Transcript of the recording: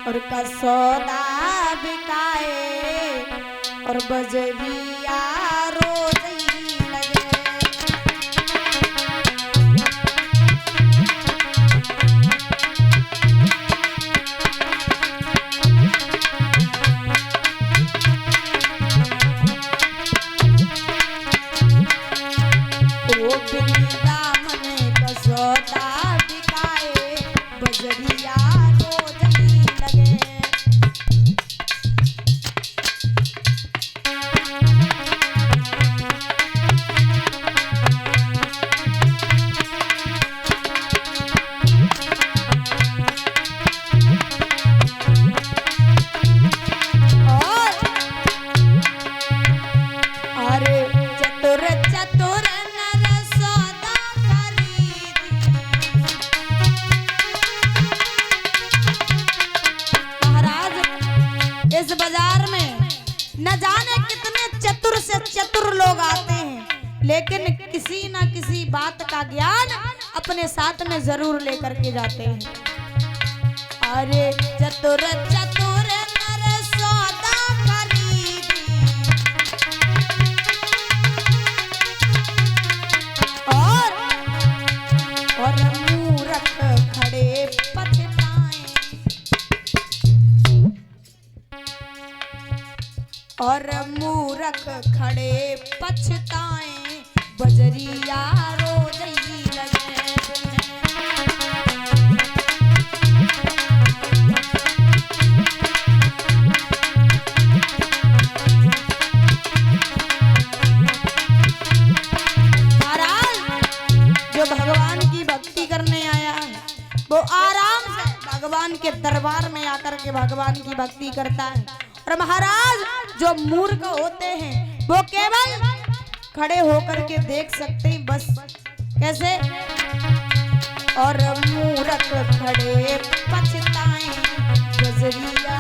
और कसौदा बिकाए और बजरिया रोज ही लगे। ओ बिंदा मने कसौदा बिकाए बजरिया रोज ही लगे। अरे चतुर चतुर नर सौदा खरीदी। महाराज इस बाजार में न जाने कितने चतुर से चतुर लोग आते हैं, लेकिन किसी न किसी बात का ज्ञान अपने साथ में जरूर लेकर के जाते हैं। अरे चतुर चतुर नर सौदा खरीदी और मूरख खड़े पछताएं। और मूरख खड़े पछताएं बजरिया रोज ही लगे। जो भगवान की भक्ति करने आया है वो आराम से भगवान के दरबार में आकर के भगवान की भक्ति करता है। और महाराज जो मूर्ख होते हैं वो केवल खड़े होकर के देख सकते हैं, बस कैसे। और मूर्ख खड़े पछताएं बजरिया